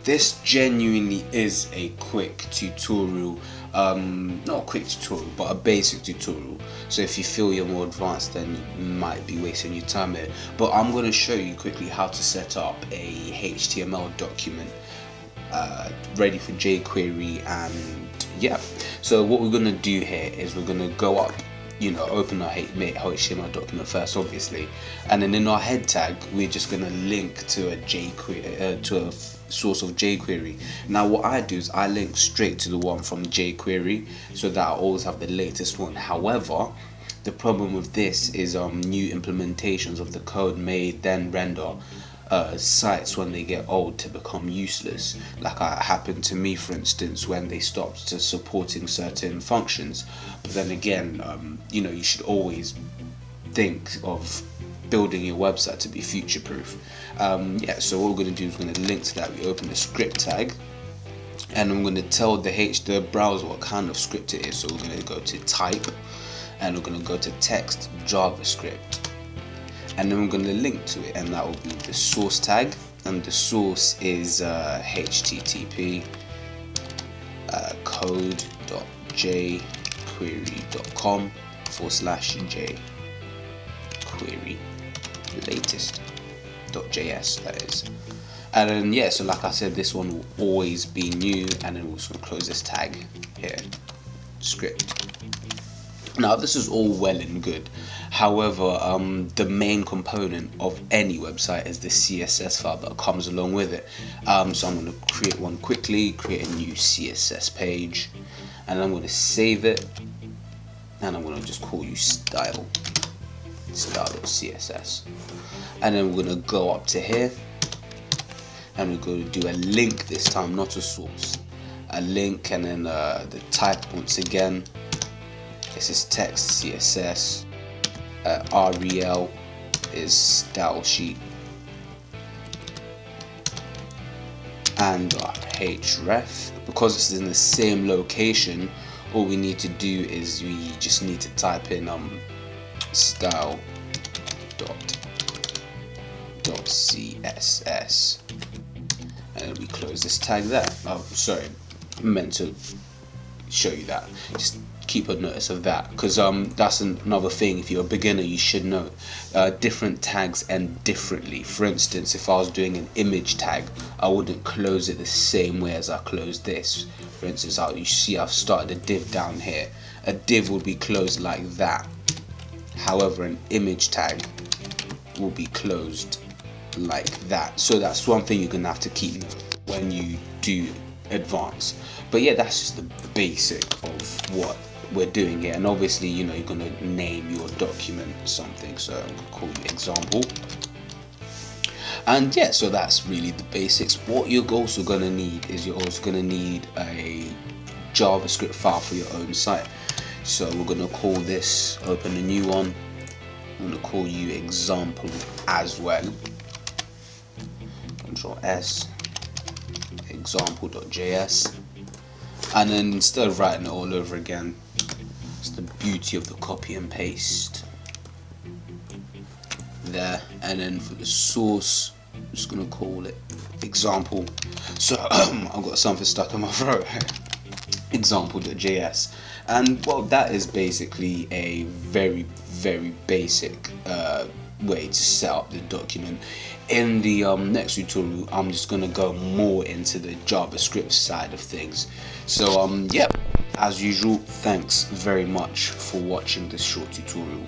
this genuinely is a quick tutorial, not a quick tutorial but a basic tutorial. So if you feel you're more advanced, then you might be wasting your time here, but I'm going to show you quickly how to set up a HTML document ready for jQuery. And yeah, so what we're going to do here is we're going to go up, open our HTML document first, obviously, and then in our head tag we're just going to link to a jQuery, to a source of jQuery. Now what I do is I link straight to the one from jQuery, so that I always have the latest one. However, the problem with this is new implementations of the code may then render sites when they get old to become useless, like happened to me, for instance, when they stopped supporting certain functions. But then again, you should always think of building your website to be future proof. Yeah, so what we're going to do is we're going to link to that. We open the script tag, and I'm going to tell the browser what kind of script it is. So we're going to go to type, and we're going to go to text JavaScript, and then we're going to link to it, and that will be the source tag, and the source is http code.jquery.com/jquery latest.js, that is. And then yeah, so like I said, this one will always be new, and then we'll just close this tag here, script. Now this is all well and good, however, the main component of any website is the CSS file that comes along with it. So I'm going to create one quickly, create a new CSS page, and I'm going to save it, and I'm going to just call you style.css, and then we're going to go up to here, and we're going to do a link this time, not a source, a link, and then the type once again. This is text CSS, rel is style sheet, and href. Because it's in the same location, all we need to do is we just need to type in style.css, and we close this tag there. Oh, sorry, I meant to show you that. Just keep a notice of that, because that's another thing. If you're a beginner, you should know different tags end differently. For instance, if I was doing an image tag, I wouldn't close it the same way as I closed this. For instance, you see I've started a div down here. A div would be closed like that. However, an image tag will be closed like that. So that's one thing you're gonna have to keep when you do advance. But yeah, that's just the basic of what we're doing here. And obviously, you're gonna name your document something, so I'm gonna call it example. And yeah, so that's really the basics. What you're also gonna need is you're also gonna need a JavaScript file for your own site. So we're gonna call this, open a new one, I'm gonna call you example as well. Control S, example.js, and then instead of writing it all over again, it's the beauty of the copy and paste there. And then for the source, I'm just gonna call it example. So I've got something stuck in my throat. Example.js, and well, that is basically a very basic way to set up the document. In the next tutorial, I'm just gonna go more into the JavaScript side of things. So yeah, as usual, thanks very much for watching this short tutorial.